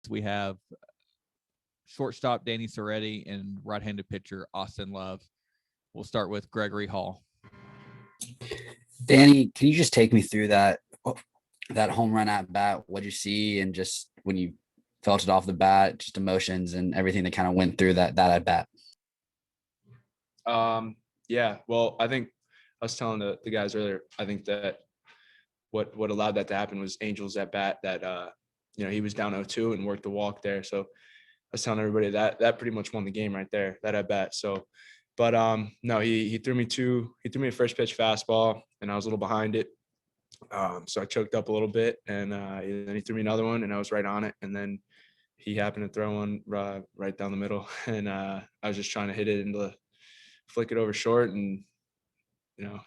We have shortstop Danny Soretti and right-handed pitcher Austin Love. We'll start with Gregory Hall. Danny, can you just take me through that home run at bat? What'd you see, and just when you felt it off the bat, just emotions and everything that kind of went through that at bat? Yeah, well, I think I was telling the guys earlier, I think that what allowed that to happen was Angel's at bat that he was down 0-2 and worked the walk there. So I was telling everybody that pretty much won the game right there, that at bat. So but no, he threw me a first pitch fastball and I was a little behind it. So I choked up a little bit and then he threw me another one and I was right on it. And then he happened to throw one right down the middle. And I was just trying to hit it into flick it over short and,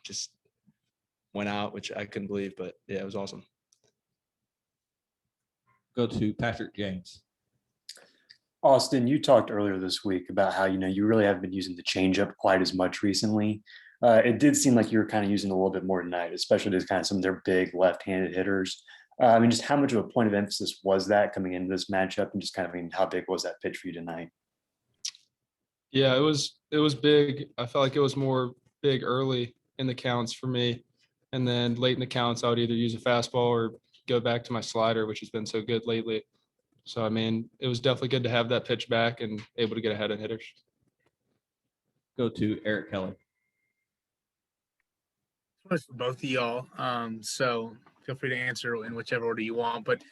just went out, which I couldn't believe, but yeah, it was awesome. Go to Patrick James. Austin, you talked earlier this week about how, you really haven't been using the changeup quite as much recently. It did seem like you were kind of using it a little bit more tonight, especially to kind of some of their big left-handed hitters. Just how much of a point of emphasis was that coming into this matchup, and just kind of, how big was that pitch for you tonight? Yeah, it was big. I felt like it was more big early in the counts for me. And then late in the counts, I would either use a fastball or go back to my slider, which has been so good lately. So, it was definitely good to have that pitch back and able to get ahead of hitters. Go to Eric Kelly. It's for both of y'all. So feel free to answer in whichever order you want. But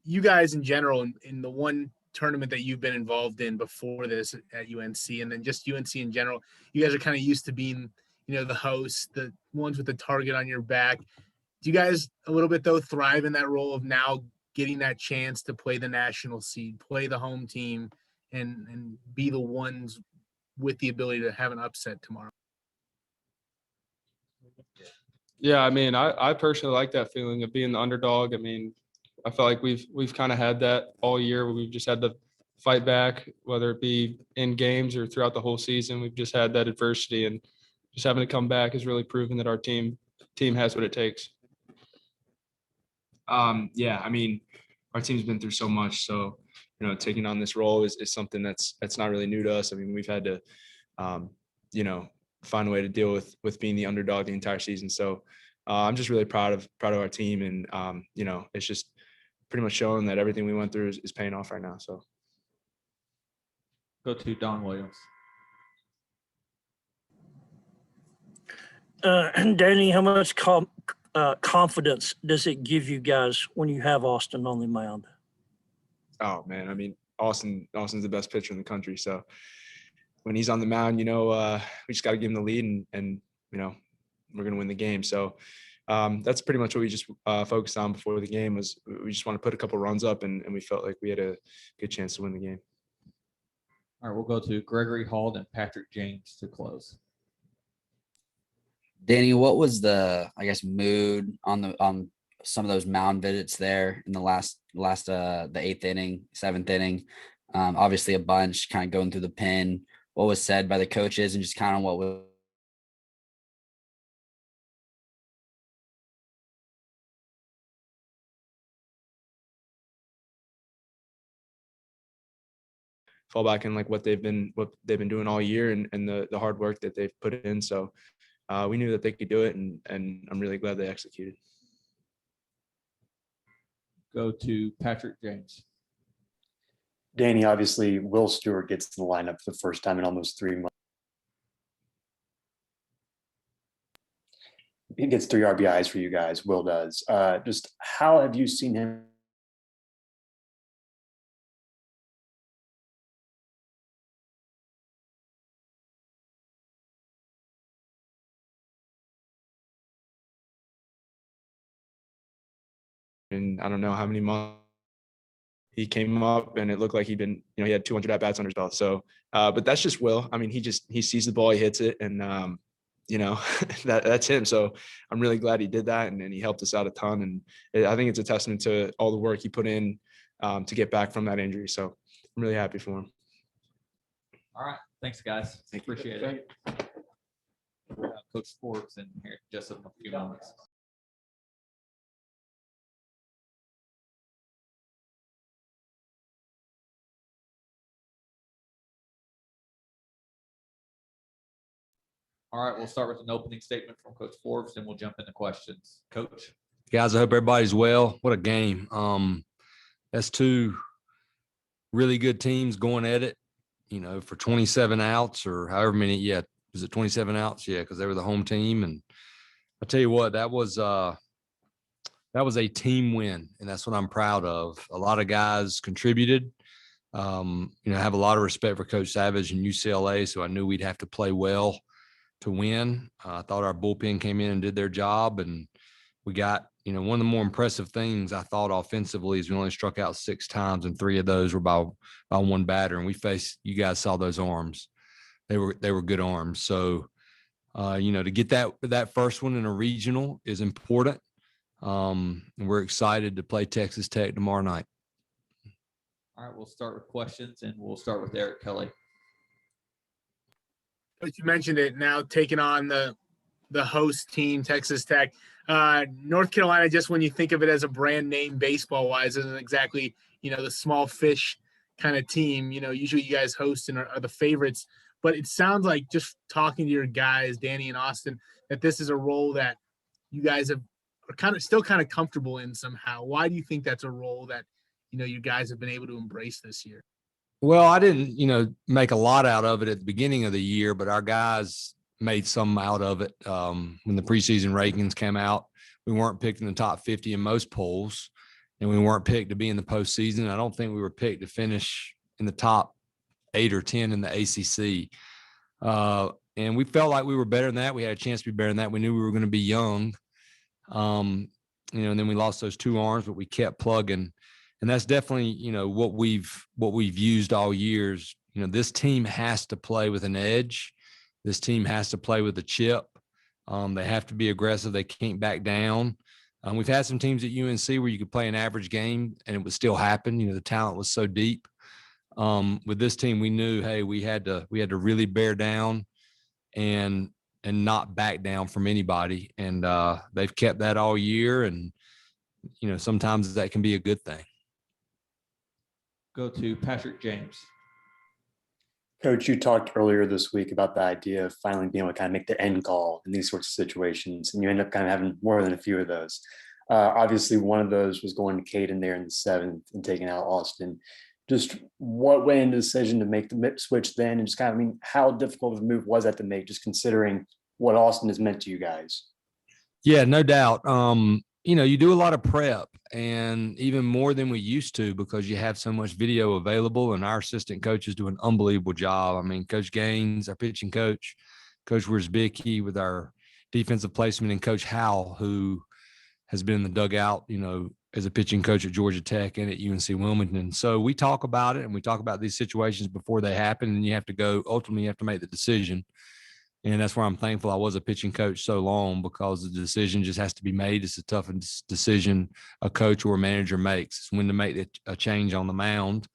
you guys in general, in the one tournament that you've been involved in before this at UNC, and then just UNC in general, you guys are kind of used to being, the hosts, the ones with the target on your back. Do you guys a little bit though thrive in that role of now getting that chance to play the national seed, play the home team, and be the ones with the ability to have an upset tomorrow? Yeah, I personally like that feeling of being the underdog. I felt like we've kind of had that all year where we've just had to fight back, whether it be in games or throughout the whole season. We've just had that adversity, and just having to come back has really proven that our team has what it takes. Yeah, our team's been through so much. So, taking on this role is something that's not really new to us. We've had to, find a way to deal with being the underdog the entire season. So I'm just really proud of our team. And, it's just pretty much showing that everything we went through is paying off right now. So. Go to Don Williams. Danny, how much confidence does it give you guys when you have Austin on the mound? Oh man, Austin's the best pitcher in the country. So when he's on the mound, we just got to give him the lead, and we're gonna win the game. So that's pretty much what we just focused on before the game. Was we just want to put a couple runs up, and we felt like we had a good chance to win the game. All right, we'll go to Gregory Hall and Patrick James to close. Danny, what was the mood on some of those mound visits there in the last the 8th inning, 7th inning? Obviously a bunch kind of going through the pen. What was said by the coaches, and just kind of what was fall back in like what they've been doing all year, and the hard work that they've put in. So we knew that they could do it, and I'm really glad they executed. Go to Patrick James. Danny, obviously, Will Stewart gets in the lineup for the first time in almost 3 months. He gets 3 RBIs for you guys. Will does. Just how have you seen him? And I don't know how many months he came up, and it looked like he had 200 at bats under his belt. So, but that's just Will. He sees the ball, he hits it, and that's him. So I'm really glad he did that, and he helped us out a ton. And I think it's a testament to all the work he put in to get back from that injury. So I'm really happy for him. All right, thanks guys. Appreciate it. We'll have Coach Sports in here just in a few moments. All right, we'll start with an opening statement from Coach Forbes, then we'll jump into questions. Coach. Guys, I hope everybody's well. What a game. That's two really good teams going at it, for 27 outs or however many. Yeah. Was it 27 outs? Yeah. Cause they were the home team. And I'll tell you what, that was a team win. And that's what I'm proud of. A lot of guys contributed. I have a lot of respect for Coach Savage and UCLA. So I knew we'd have to play well to win. I thought our bullpen came in and did their job, and we got, one of the more impressive things I thought offensively is we only struck out 6 times, and 3 of those were by one batter. And you guys saw those arms. They were good arms. So, to get that first one in a regional is important. And we're excited to play Texas Tech tomorrow night. All right, we'll start with questions, and we'll start with Eric Kelly. But you mentioned it now, taking on the host team, Texas Tech. North Carolina, just when you think of it as a brand name baseball wise, isn't exactly, the small fish kind of team. Usually you guys host and are the favorites. But it sounds like, just talking to your guys, Danny and Austin, that this is a role that you guys are still kind of comfortable in somehow. Why do you think that's a role that, you guys have been able to embrace this year? Well, I didn't, make a lot out of it at the beginning of the year, but our guys made some out of it. When the preseason rankings came out, we weren't picked in the top 50 in most polls, and we weren't picked to be in the postseason. I don't think we were picked to finish in the top 8 or 10 in the ACC. And we felt like we were better than that. We had a chance to be better than that. We knew we were going to be young. And then we lost those 2 arms, but we kept plugging. And that's definitely, what we've used all years. This team has to play with an edge. This team has to play with a chip. They have to be aggressive. They can't back down. We've had some teams at UNC where you could play an average game and it would still happen. The talent was so deep. With this team, we knew, hey, we had to really bear down and not back down from anybody. And they've kept that all year. And, sometimes that can be a good thing. Go to Patrick James. Coach, you talked earlier this week about the idea of finally being able to kind of make the end call in these sorts of situations, and you end up kind of having more than a few of those. Obviously, one of those was going to Caden there in the 7th and taking out Austin. Just what went into the decision to make the switch then, and just kind of, how difficult of a move was that to make, just considering what Austin has meant to you guys? Yeah, no doubt. You do a lot of prep, and even more than we used to, because you have so much video available, and our assistant coaches do an unbelievable job. Coach Gaines, our pitching coach, Coach Wierzbicki with our defensive placement, and Coach Howell, who has been in the dugout, as a pitching coach at Georgia Tech and at UNC Wilmington. So we talk about it, and we talk about these situations before they happen, and ultimately you have to make the decision. And that's where I'm thankful I was a pitching coach so long, because the decision just has to be made. It's the toughest decision a coach or a manager makes. It's when to make a change on the mound.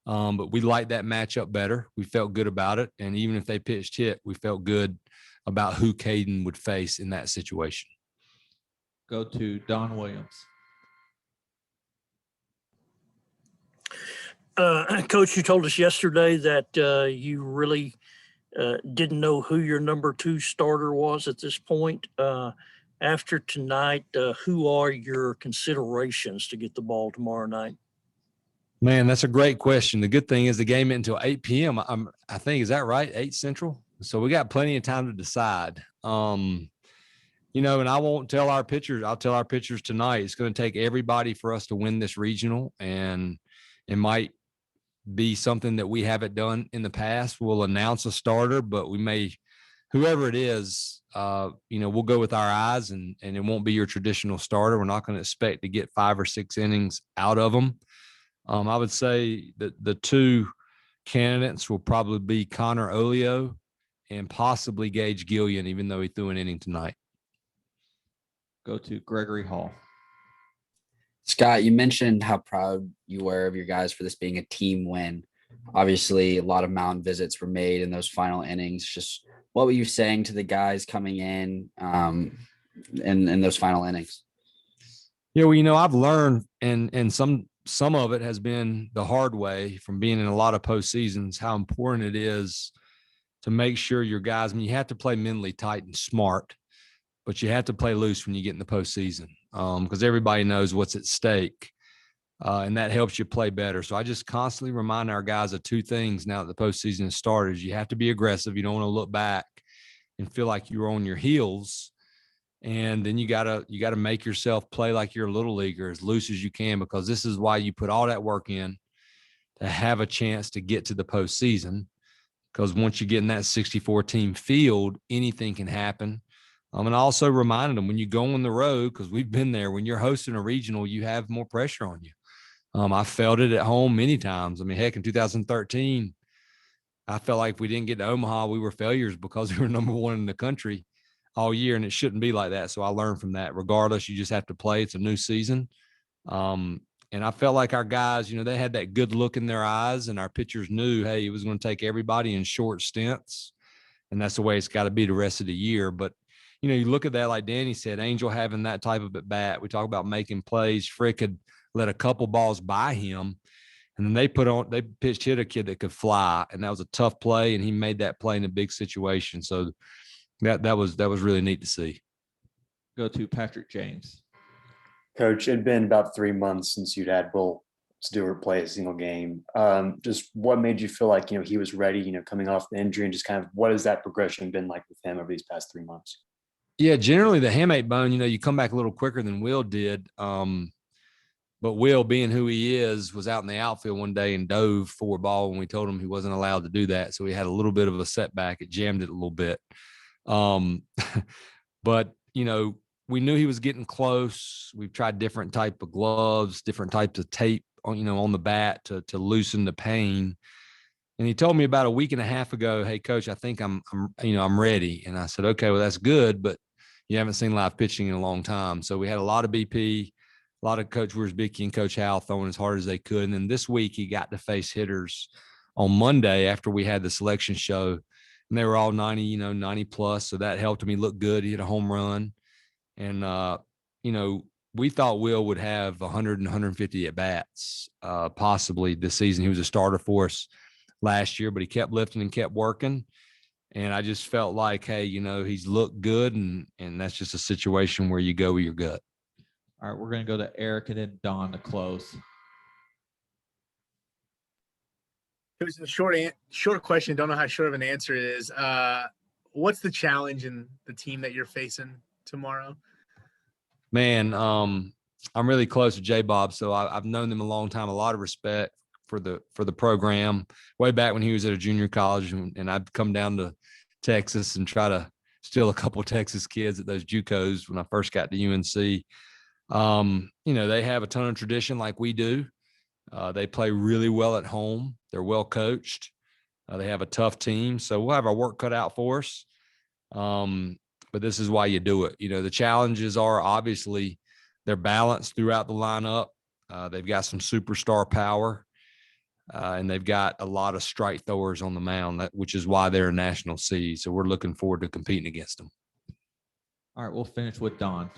But we liked that matchup better. We felt good about it. And even if they pitched hit, we felt good about who Caden would face in that situation. Go to Don Williams. Coach, you told us yesterday that you really didn't know who your number 2 starter was at this point. After tonight, who are your considerations to get the ball tomorrow night? Man, that's a great question. The good thing is the game isn't until 8 p.m. I think, is that right? 8 Central. So we got plenty of time to decide. And I won't tell our pitchers. I'll tell our pitchers tonight. It's going to take everybody for us to win this regional, and it might be something that we haven't done in the past. We'll announce a starter, but we may, whoever it is, we'll go with our eyes, and it won't be your traditional starter. We're not going to expect to get 5 or 6 innings out of them. I would say that the 2 candidates will probably be Connor Olio and possibly Gage Gillian, even though he threw an inning tonight. Go to Gregory Hall. Scott, you mentioned how proud you were of your guys for this being a team win. Obviously, a lot of mound visits were made in those final innings. Just what were you saying to the guys coming in those final innings? Yeah, well, I've learned, and some of it has been the hard way from being in a lot of postseasons, how important it is to make sure your guys, I mean, you have to play mentally tight and smart, but you have to play loose when you get in the postseason because everybody knows what's at stake. And that helps you play better. So I just constantly remind our guys of two things now that the postseason has started. You have to be aggressive. You don't want to look back and feel like you're on your heels. And then you gotta make yourself play like you're a little leaguer as loose as you can, because this is why you put all that work in to have a chance to get to the postseason. Because once you get in that 64 team field, anything can happen. And I also reminded them when you go on the road, because we've been there, when you're hosting a regional, you have more pressure on you. I felt it at home many times. I mean, heck, in 2013, I felt like if we didn't get to Omaha, we were failures because we were number one in the country all year, and it shouldn't be like that. So I learned from that. Regardless, you just have to play. It's a new season. And I felt like our guys, they had that good look in their eyes, and our pitchers knew, hey, it was going to take everybody in short stints. And that's the way it's got to be the rest of the year. But, you look at that, like Danny said, Angel having that type of at bat. We talk about making plays. Frick had let a couple balls by him, and then they pitched hit a kid that could fly, and that was a tough play, and he made that play in a big situation. So that was really neat to see. Go to Patrick James. Coach, it had been about 3 months since you'd had Will Stewart play a single game. Just what made you feel like, he was ready, coming off the injury, and just kind of what has that progression been like with him over these past 3 months? Yeah, generally the hamate bone, you come back a little quicker than Will did. But Will, being who he is, was out in the outfield one day and dove for a ball when we told him he wasn't allowed to do that. So he had a little bit of a setback. It jammed it a little bit. But, we knew he was getting close. We've tried different type of gloves, different types of tape on the bat to loosen the pain. And he told me about a week and a half ago, hey, Coach, I think I'm ready. And I said, okay, well, that's good, but you haven't seen live pitching in a long time. So we had a lot of BP, a lot of Coach Wiersbicki and Coach Howell throwing as hard as they could. And then this week he got to face hitters on Monday after we had the selection show, and they were all 90, 90 plus. So that helped him. He looked good. He hit a home run. And, we thought Will would have 100 and 150 at bats, possibly this season. He was a starter for us last year, but he kept lifting and kept working. And I just felt like, hey, he's looked good, and that's just a situation where you go with your gut. All right, we're going to go to Eric and then Don to close. It was a short question. Don't know how short of an answer it is. What's the challenge in the team that you're facing tomorrow? Man, I'm really close to J-Bob, so I've known them a long time. A lot of respect for the program. Way back when he was at a junior college, and I'd come down to Texas and try to steal a couple of Texas kids at those JUCOs when I first got to UNC. They have a ton of tradition like we do. They play really well at home. They're well coached. They have a tough team, so we'll have our work cut out for us. But this is why you do it. The challenges are obviously they're balanced throughout the lineup. They've got some superstar power, and they've got a lot of strike throwers on the mound, which is why they're a national seed. So we're looking forward to competing against them. All right, we'll finish with Don.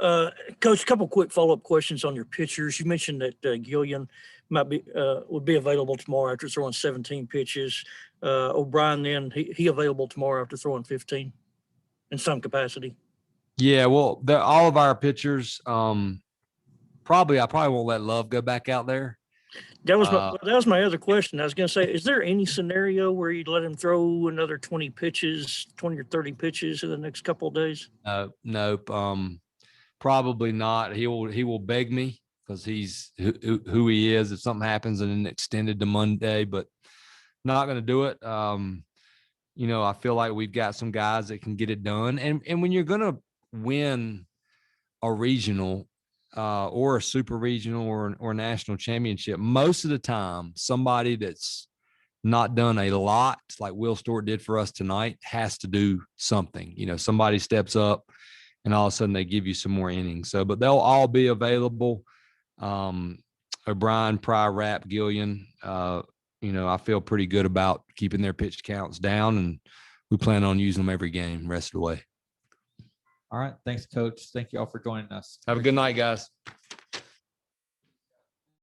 Coach, a couple quick follow-up questions on your pitchers. You mentioned that Gillian would be available tomorrow after throwing 17 pitches. O'Brien, then he available tomorrow after throwing 15 in some capacity. Yeah, well, all of our pitchers. I probably won't let Love go back out there. That was my other question. I was going to say, is there any scenario where you'd let him throw another 20 or 30 pitches in the next couple of days? Nope. Probably not. He will beg me because he's who he is. If something happens and then extended to Monday, but not going to do it. I feel like we've got some guys that can get it done. And when you're going to win a regional or a super regional or a national championship, most of the time, somebody that's not done a lot like Will Stewart did for us tonight has to do something. Somebody steps up and all of a sudden they give you some more innings. So, but they'll all be available. O'Brien, Pry, Rapp, Gillian, I feel pretty good about keeping their pitch counts down, and we plan on using them every game rest of the way. All right. Thanks, Coach. Thank you all for joining us. Have a good night, guys.